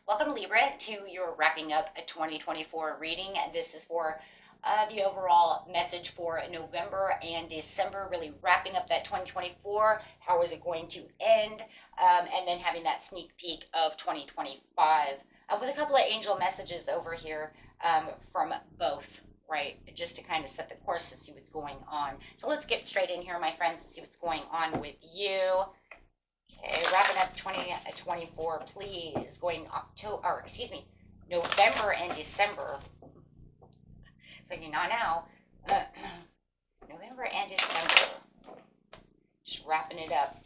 Welcome, Libra, to your wrapping up a 2024 reading. This is for the overall message for November and December, really wrapping up that 2024. How is it going to end? And then having that sneak peek of 2025 with a couple of angel messages over here from both, right? Just to kind of set the course to see what's going on. So let's get straight in here, my friends, and see what's going on with you. Okay, wrapping up 2024, please. Going October, or excuse me, November and December. So not now. November and December. Just wrapping it up.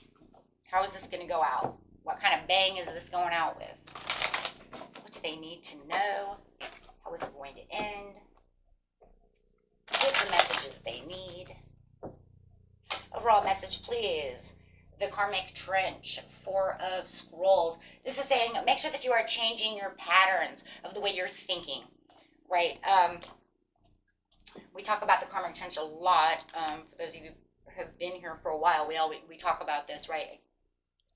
How is this going to go out? What kind of bang is this going out with? What do they need to know? How is it going to end? Get the messages they need. Overall message, please. The Karmic Trench, Four of Scrolls. This is saying make sure that you are changing your patterns of the way you're thinking, right? We talk about the Karmic Trench a lot. For those of you who have been here for a while, we talk about this, right?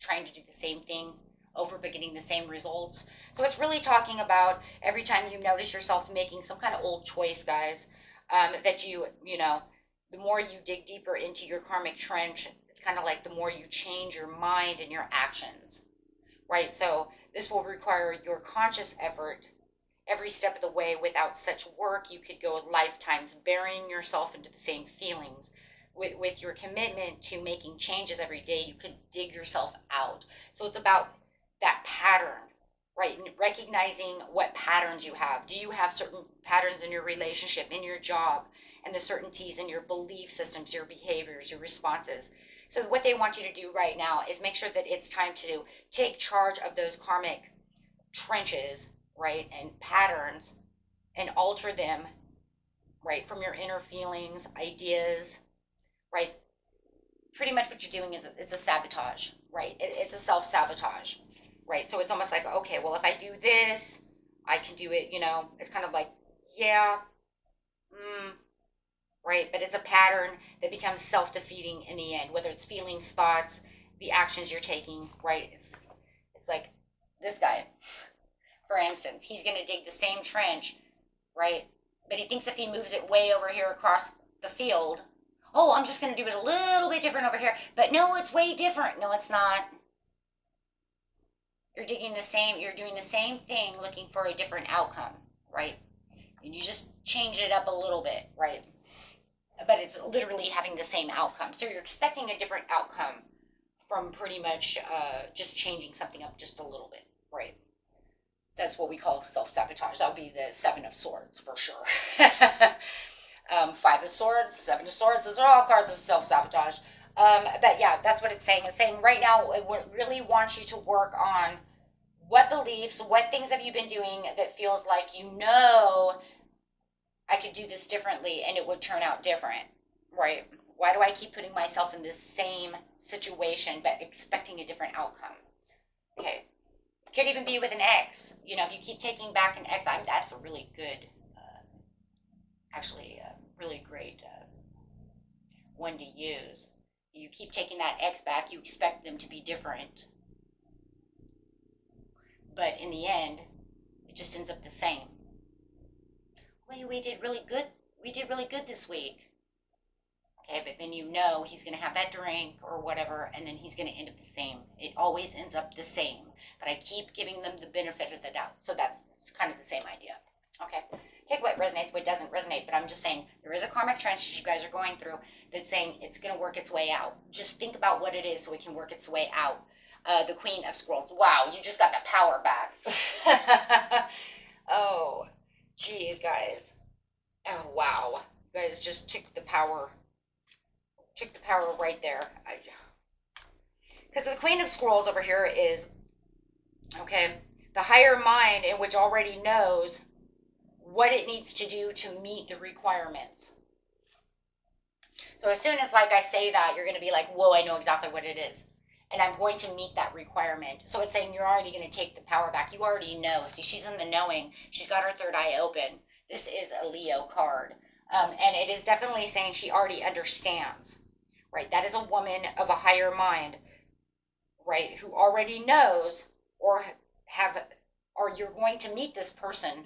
Trying to do the same thing over but getting the same results. So it's really talking about every time you notice yourself making some kind of old choice, guys, that you know, the more you dig deeper into your Karmic Trench, it's kind of like the more you change your mind and your actions, right? So this will require your conscious effort every step of the way. Without such work, you could go lifetimes burying yourself into the same feelings. With your commitment to making changes every day, you could dig yourself out. So it's about that pattern, right? And recognizing what patterns you have. Do you have certain patterns in your relationship, in your job, and the certainties in your belief systems, your behaviors, your responses? So what they want you to do right now is make sure that it's time to take charge of those karmic trenches, right, and patterns, and alter them, right, from your inner feelings, ideas, right? Pretty much what you're doing is it's a sabotage, right? It's a self-sabotage, right? So it's almost like, okay, well, if I do this, I can do it, it's kind of like, yeah, right? But it's a pattern that becomes self-defeating in the end, whether it's feelings, thoughts, the actions you're taking, right? It's like this guy, for instance, he's going to dig the same trench, right? But he thinks if he moves it way over here across the field, oh, I'm just going to do it a little bit different over here. But no, it's way different. No, it's not. You're doing the same thing looking for a different outcome, right? And you just change it up a little bit, right? But it's literally having the same outcome. So you're expecting a different outcome from pretty much just changing something up just a little bit, right? That's what we call self-sabotage. That'll be the Seven of Swords for sure. Five of Swords, Seven of Swords, those are all cards of self-sabotage. But yeah, that's what it's saying. It's saying right now it really wants you to work on what beliefs, what things have you been doing that feels like I could do this differently and it would turn out different, right? Why do I keep putting myself in this same situation but expecting a different outcome? Okay. Could even be with an ex. If you keep taking back an ex, that's a really good, really great one to use. You keep taking that ex back, you expect them to be different. But in the end, it just ends up the same. We did really good. We did really good this week. Okay, but then he's going to have that drink or whatever, and then he's going to end up the same. It always ends up the same. But I keep giving them the benefit of the doubt. So that's kind of the same idea. Okay, take what resonates, what doesn't resonate. But I'm just saying there is a karmic trench that you guys are going through that's saying it's going to work its way out. Just think about what it is so it can work its way out. The Queen of Scrolls. Wow, you just got the power back. Oh, geez, guys. Oh, wow. You guys just took the power right there. Because the Queen of Scrolls over here is, okay, the higher mind, in which already knows what it needs to do to meet the requirements. So as soon as, like, I say that, you're going to be like, whoa, I know exactly what it is. And I'm going to meet that requirement. So it's saying you're already going to take the power back. You already know. See, she's in the knowing. She's got her third eye open. This is a Leo card. And it is definitely saying she already understands, right? That is a woman of a higher mind, right? Who already knows or have or you're going to meet this person,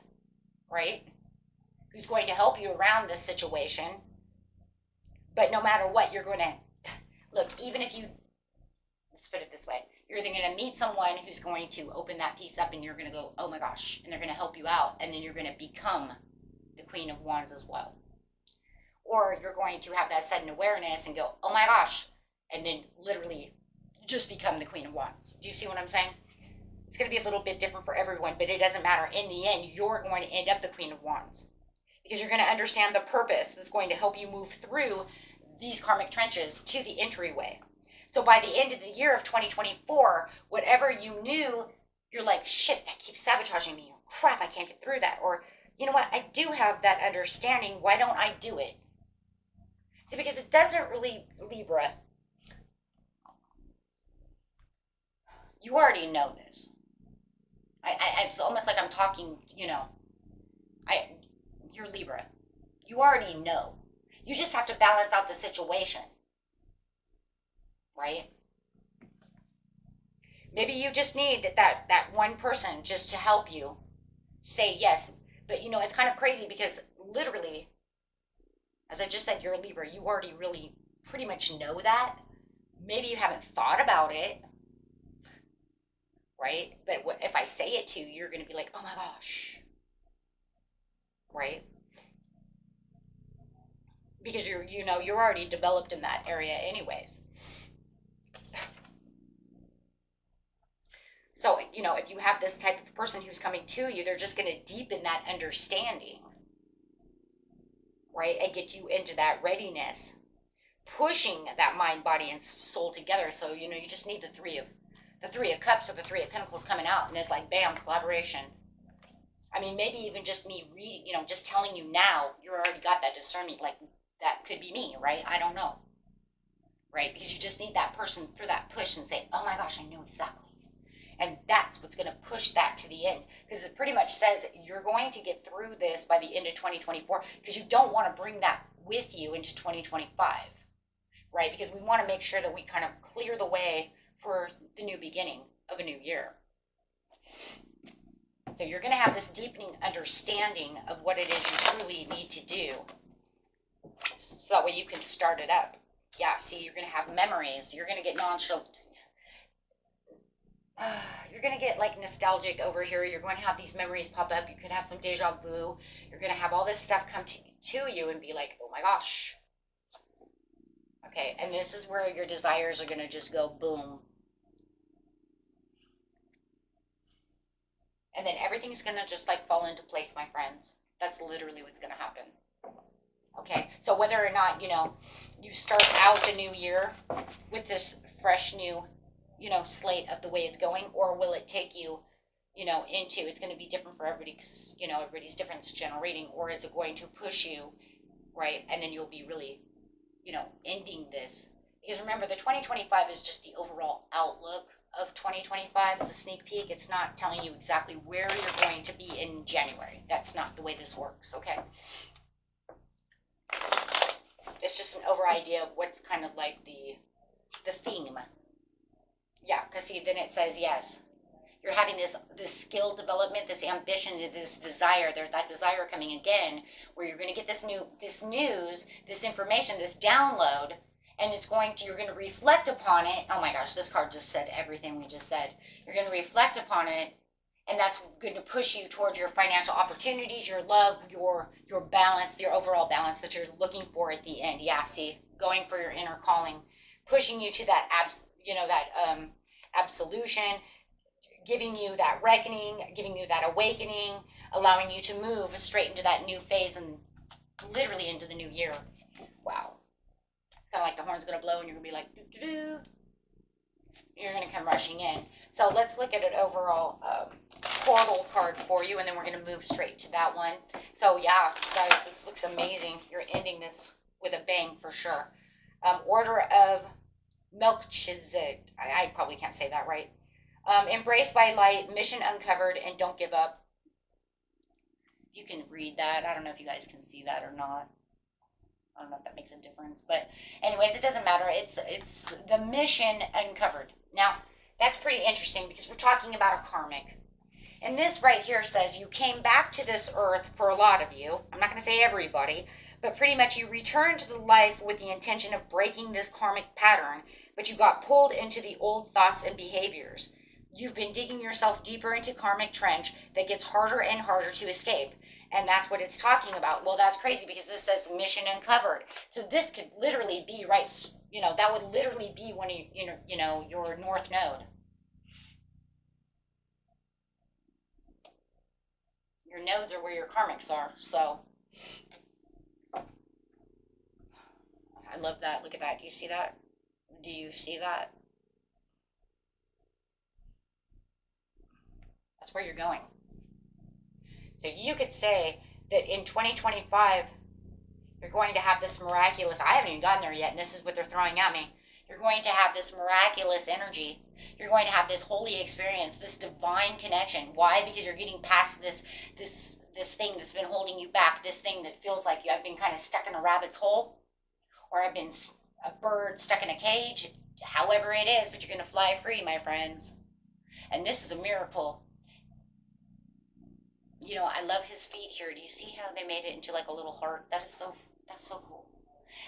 right? Who's going to help you around this situation. But no matter what, you're going to look, even if you, let's put it this way, you're either going to meet someone who's going to open that piece up and you're going to go, oh my gosh, and they're going to help you out, and then you're going to become the Queen of Wands as well. Or you're going to have that sudden awareness and go, oh my gosh, and then literally just become the Queen of Wands. Do you see what I'm saying? It's going to be a little bit different for everyone, but it doesn't matter. In the end, you're going to end up the Queen of Wands because you're going to understand the purpose that's going to help you move through these karmic trenches to the entryway. So by the end of the year of 2024, whatever you knew, you're like, shit, that keeps sabotaging me. Crap, I can't get through that. Or, you know what, I do have that understanding. Why don't I do it? See, because it doesn't really, Libra, you already know this. It's almost like I'm talking, you're Libra. You already know. You just have to balance out the situation. Right? Maybe you just need that one person just to help you say yes. But it's kind of crazy because literally, as I just said, you're a Libra. You already really pretty much know that. Maybe you haven't thought about it. Right? But if I say it to you, you're going to be like, oh my gosh. Right? Because you're already developed in that area anyways. So, if you have this type of person who's coming to you, they're just going to deepen that understanding, right? And get you into that readiness, pushing that mind, body, and soul together. So, you just need the three of cups or the three of pentacles coming out, and it's like, bam, collaboration. I mean, maybe even just me reading, just telling you now, you already got that discernment, like, that could be me, right? I don't know, right? Because you just need that person for that push and say, oh my gosh, I know exactly. And that's what's going to push that to the end. Because it pretty much says you're going to get through this by the end of 2024 because you don't want to bring that with you into 2025, right? Because we want to make sure that we kind of clear the way for the new beginning of a new year. So you're going to have this deepening understanding of what it is you truly need to do. So that way you can start it up. Yeah, see, you're going to have memories. You're going to get nonchalant. You're going to get like nostalgic over here. You're going to have these memories pop up. You could have some deja vu. You're going to have all this stuff come to you and be like, oh my gosh. Okay, and this is where your desires are going to just go boom. And then everything's going to just like fall into place, my friends. That's literally what's going to happen. Okay, so whether or not, you start out the new year with this fresh new slate of the way it's going, or will it take you, into, it's going to be different for everybody because, everybody's different, it's generating, or is it going to push you, right? And then you'll be really, ending this. Because remember, the 2025 is just the overall outlook of 2025. It's a sneak peek. It's not telling you exactly where you're going to be in January. That's not the way this works, okay? It's just an over idea of what's kind of like the theme. Yeah, because see, then it says, yes, you're having this skill development, this ambition, this desire. There's that desire coming again where you're going to get this news, this information, this download, and you're going to reflect upon it. Oh my gosh, this card just said everything we just said. You're going to reflect upon it, and that's going to push you towards your financial opportunities, your love, your balance, your overall balance that you're looking for at the end. Yeah, see, going for your inner calling, pushing you to that absolution, giving you that reckoning, giving you that awakening, allowing you to move straight into that new phase and literally into the new year. Wow. It's kind of like the horn's going to blow and you're going to be like, doo-doo-doo. You're going to come rushing in. So let's look at an overall portal card for you, and then we're going to move straight to that one. So yeah, guys, this looks amazing. You're ending this with a bang for sure. Order of Melchizedek. I probably can't say that right. Embraced by light, mission uncovered, and don't give up. You can read that. I don't know if you guys can see that or not. I don't know if that makes a difference, but anyways, it doesn't matter. It's the mission uncovered. Now, that's pretty interesting because we're talking about a karmic. And this right here says you came back to this earth for a lot of you. I'm not going to say everybody, but pretty much you returned to the life with the intention of breaking this karmic pattern, but you got pulled into the old thoughts and behaviors. You've been digging yourself deeper into karmic trench that gets harder and harder to escape. And that's what it's talking about. Well, that's crazy because this says mission uncovered. So this could literally be right, that would literally be when your north node. Your nodes are where your karmics are. So I love that. Look at that. Do you see that? Do you see that? That's where you're going. So you could say that in 2025, you're going to have this miraculous, I haven't even gotten there yet, and this is what they're throwing at me. You're going to have this miraculous energy. You're going to have this holy experience, this divine connection. Why? Because you're getting past this thing that's been holding you back, this thing that feels like I've been kind of stuck in a rabbit's hole, or I've been a bird stuck in a cage, however it is, but you're going to fly free, my friends. And this is a miracle. I love his feet here. Do you see how they made it into like a little heart? That's so cool.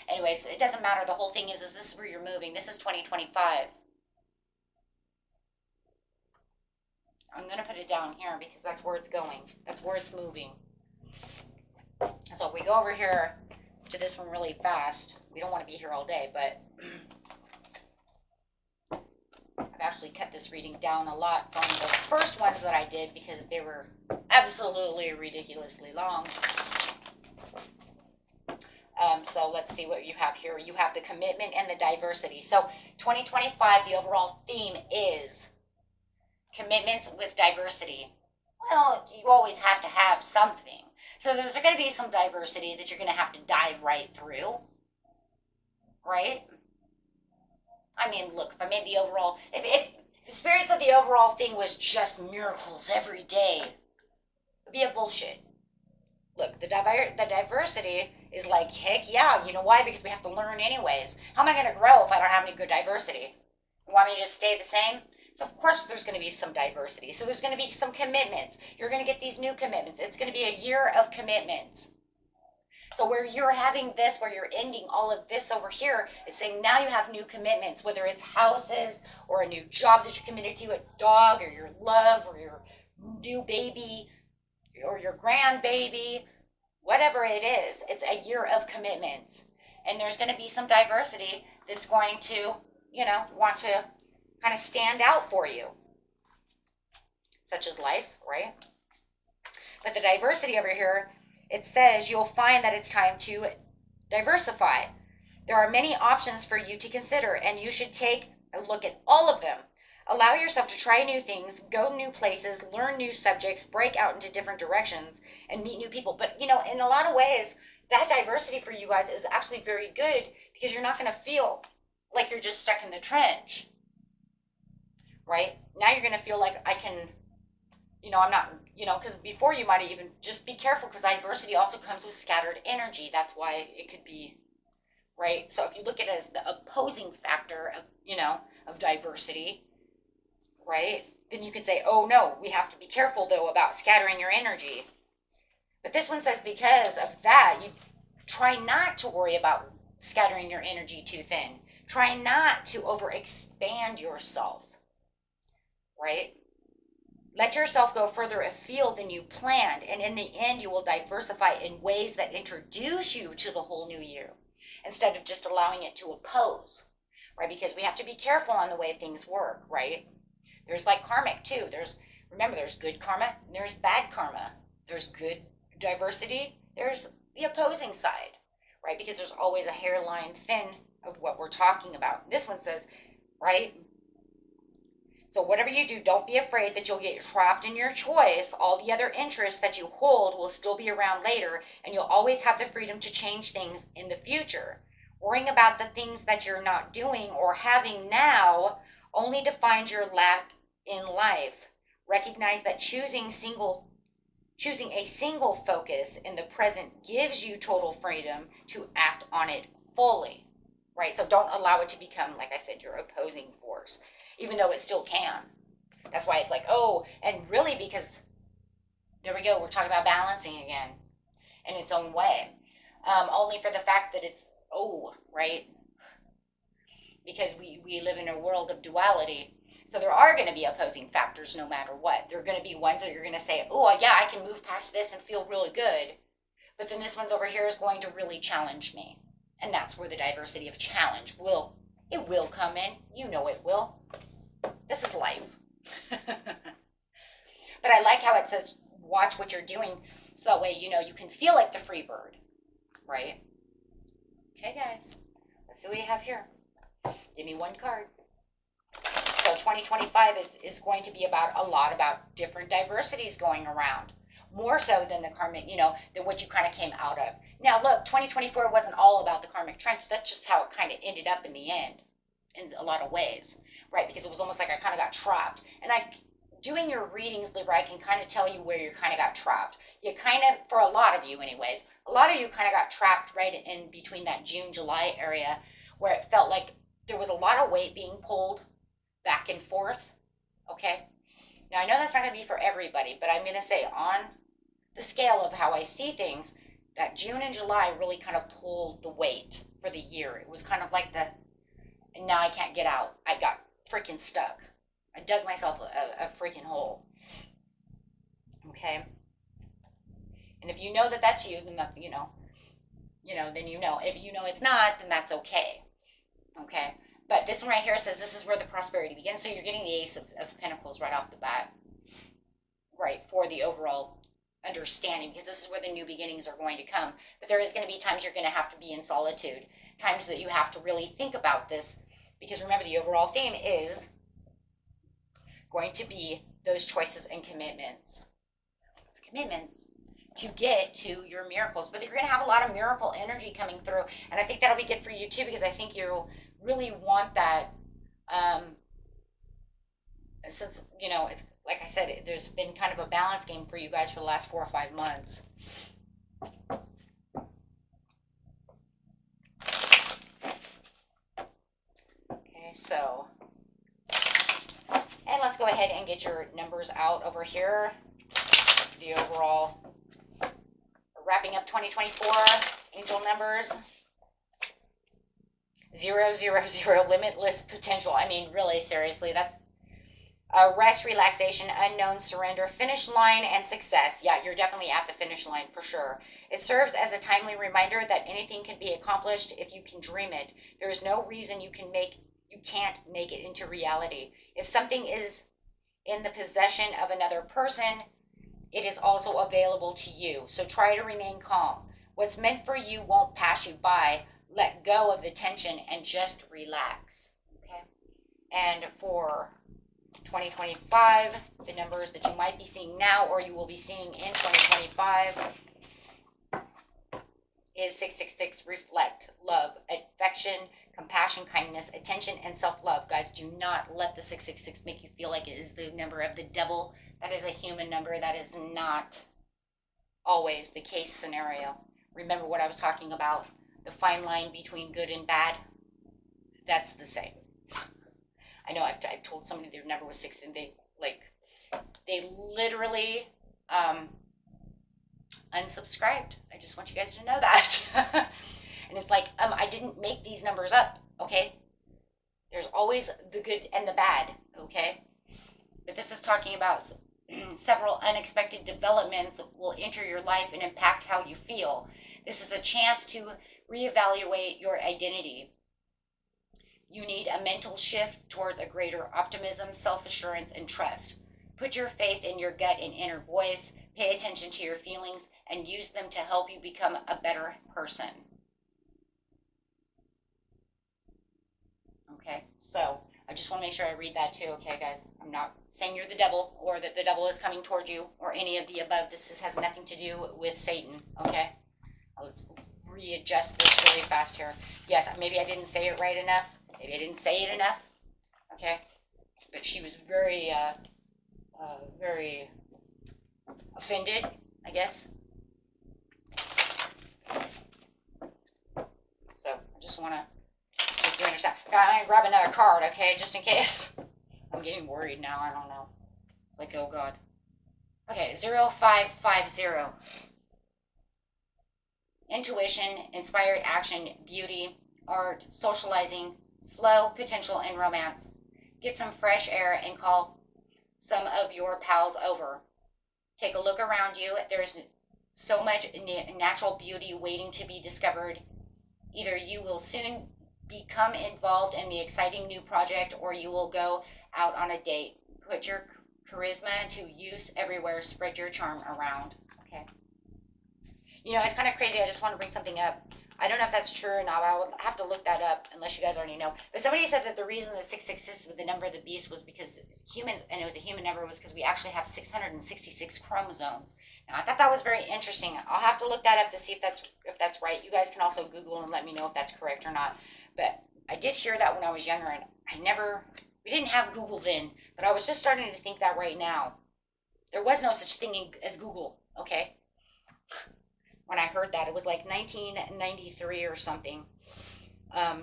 Anyways, it doesn't matter. The whole thing is this is where you're moving. This is 2025. I'm going to put it down here because that's where it's going. That's where it's moving. So if we go over here to this one really fast, we don't want to be here all day, but I've actually cut this reading down a lot from the first ones that I did because they were absolutely ridiculously long. So let's see what you have here. You have the commitment and the diversity. So 2025, the overall theme is commitments with diversity. Well, you always have to have something. So there's going to be some diversity that you're going to have to dive right through, right? I mean, look, if I made the overall, if the spirits of the overall thing was just miracles every day, it'd be a bullshit. Look, the diversity is like, heck yeah, you know why? Because we have to learn anyways. How am I going to grow if I don't have any good diversity? You want me to just stay the same? So of course there's going to be some diversity. So there's going to be some commitments. You're going to get these new commitments. It's going to be a year of commitments. So where you're having this, where you're ending all of this over here, it's saying now you have new commitments, whether it's houses or a new job that you're committed to, a dog or your love or your new baby or your grandbaby, whatever it is, it's a year of commitments. And there's going to be some diversity that's going to, want to kind of stand out for you, such as life, right? But the diversity over here, it says you'll find that it's time to diversify. There are many options for you to consider, and you should take a look at all of them. Allow yourself to try new things, go new places, learn new subjects, break out into different directions, and meet new people. But, in a lot of ways, that diversity for you guys is actually very good because you're not going to feel like you're just stuck in the trench, right? Now you're going to feel like I can, I'm not, because before you might even just be careful because diversity also comes with scattered energy. That's why it could be, right? So if you look at it as the opposing factor of, of diversity, right? Then you can say, oh no, we have to be careful though about scattering your energy. But this one says because of that, you try not to worry about scattering your energy too thin. Try not to overexpand yourself, right? Let yourself go further afield than you planned, and in the end, you will diversify in ways that introduce you to the whole new year, instead of just allowing it to oppose, right? Because we have to be careful on the way things work, right? There's like karmic too. Remember, there's good karma and there's bad karma. There's good diversity. There's the opposing side, right? Because there's always a hairline thin of what we're talking about. This one says, right? So whatever you do, don't be afraid that you'll get trapped in your choice. All the other interests that you hold will still be around later, and you'll always have the freedom to change things in the future. Worrying about the things that you're not doing or having now only defines your lack in life. Recognize that choosing a single focus in the present gives you total freedom to act on it fully, right? So don't allow it to become, like I said, your opposing force, even though it still can. That's why it's like, oh, and really because, there we go, we're talking about balancing again in its own way. Only for the fact that it's, oh, right? Because we live in a world of duality. So there are going to be opposing factors no matter what. There are going to be ones that you're going to say, oh, yeah, I can move past this and feel really good. But then this one's over here is going to really challenge me. And that's where the diversity of challenge will come in. You know it will. This is life. But I like how it says, watch what you're doing, so that way, you know, you can feel like the free bird, right? Okay, guys, let's see what we have here. Give me one card. So 2025 is going to be about a lot about different diversities going around, more so than the karmic, you know, than what you kind of came out of. Now, look, 2024 wasn't all about the karmic trench. That's just how it kind of ended up in the end, in a lot of ways, right? Because it was almost like I kind of got trapped. And doing your readings, Libra, I can kind of tell you where you kind of got trapped. You kind of, for a lot of you anyways, a lot of you kind of got trapped right in between that June, July area, where it felt like there was a lot of weight being pulled back and forth, okay? Now, I know that's not going to be for everybody, but I'm going to say on the scale of how I see things, that June and July really kind of pulled the weight for the year. It was kind of like and now I can't get out. I got freaking stuck. I dug myself a freaking hole. Okay? And if you know that that's you, then that's, then you know. If you know it's not, then that's okay. Okay? But this one right here says this is where the prosperity begins. So you're getting the Ace of Pentacles right off the bat. Right, for the overall understanding, because this is where the new beginnings are going to come. But there is going to be times you're going to have to be in solitude. Times that you have to really think about this. Because remember, the overall theme is going to be those choices and commitments. Those commitments to get to your miracles. But you're going to have a lot of miracle energy coming through. And I think that'll be good for you too, because I think you really want that. Since, it's like I said, there's been kind of a balance game for you guys for the last 4 or 5 months. Okay, so, and let's go ahead and get your numbers out over here. The overall, wrapping up 2024, angel numbers. 0, 0, 0, limitless potential. I mean, really, seriously, that's rest, relaxation, unknown, surrender, finish line, and success. Yeah, you're definitely at the finish line for sure. It serves as a timely reminder that anything can be accomplished if you can dream it. There is no reason you can't make it into reality. If something is in the possession of another person, it is also available to you. So try to remain calm. What's meant for you won't pass you by. Let go of the tension and just relax. Okay? And for 2025, the numbers that you might be seeing now or you will be seeing in 2025 is 666, reflect, love, affection, compassion, kindness, attention, and self-love. Guys, do not let the 666 make you feel like it is the number of the devil. That is a human number. That is not always the case scenario. Remember what I was talking about, the fine line between good and bad? That's the same. I know I've told somebody their number was 6 and they literally unsubscribed. I just want you guys to know that. And it's like, I didn't make these numbers up, okay? There's always the good and the bad, okay? But this is talking about several unexpected developments will enter your life and impact how you feel. This is a chance to reevaluate your identity. You need a mental shift towards a greater optimism, self-assurance, and trust. Put your faith in your gut and inner voice. Pay attention to your feelings and use them to help you become a better person. Okay, so I just want to make sure I read that too, okay, guys? I'm not saying you're the devil or that the devil is coming toward you or any of the above. This has nothing to do with Satan, okay? Let's readjust this really fast here. Yes, maybe I didn't say it right enough. Maybe I didn't say it enough, okay? But she was very offended, I guess. So I just want to make you understand. I'm going to grab another card, okay, just in case. I'm getting worried now. I don't know. It's like, oh God. Okay, 0550. Intuition, inspired action, beauty, art, socializing, flow, potential, and romance. Get some fresh air and call some of your pals over. Take a look around you. There's so much natural beauty waiting to be discovered. Either you will soon become involved in the exciting new project or you will go out on a date. Put your charisma to use everywhere. Spread your charm around. Okay. You know, it's kind of crazy. I just want to bring something up. I don't know if that's true or not. I will have to look that up unless you guys already know. But somebody said that the reason the 666 with the number of the beast was because humans, and it was a human number, was because we actually have 666 chromosomes. Now, I thought that was very interesting. I'll have to look that up to see if that's right. You guys can also Google and let me know if that's correct or not. But I did hear that when I was younger, and we didn't have Google then, but I was just starting to think that right now. There was no such thing as Google, okay? When I heard that, it was like 1993 or something,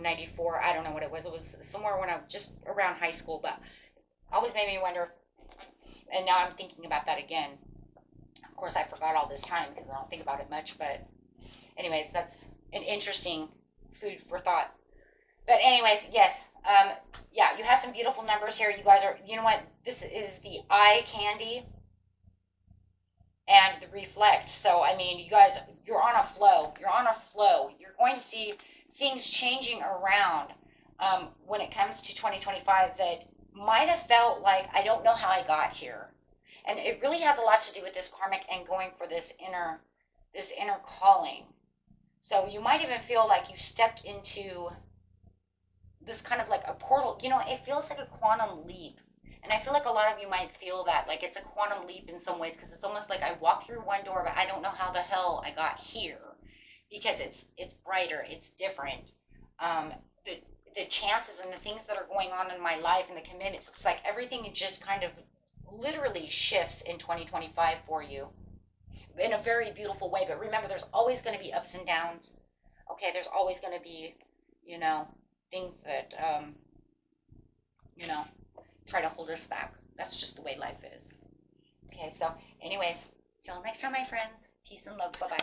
94. I don't know what it was. It was somewhere when I was just around high school, but always made me wonder. And now I'm thinking about that again. Of course, I forgot all this time because I don't think about it much. But anyways, that's an interesting food for thought. But anyways, yes, yeah, you have some beautiful numbers here. You guys are, you know what? This is the eye candy and the reflect. So, I mean, you guys, you're on a flow. You're on a flow. You're going to see things changing around when it comes to 2025 that might have felt like, I don't know how I got here. And it really has a lot to do with this karmic and going for this inner calling. So you might even feel like you stepped into this kind of like a portal. You know, it feels like a quantum leap. And I feel like a lot of you might feel that, like it's a quantum leap in some ways, because it's almost like I walked through one door, but I don't know how the hell I got here, because it's brighter, it's different. The chances and the things that are going on in my life and the commitments, it's like everything just kind of literally shifts in 2025 for you in a very beautiful way. But remember, there's always going to be ups and downs. Okay, there's always going to be, you know, things that, you know, try to hold us back. That's just the way life is. Okay, so anyways, till next time, my friends. Peace and love. Bye-bye.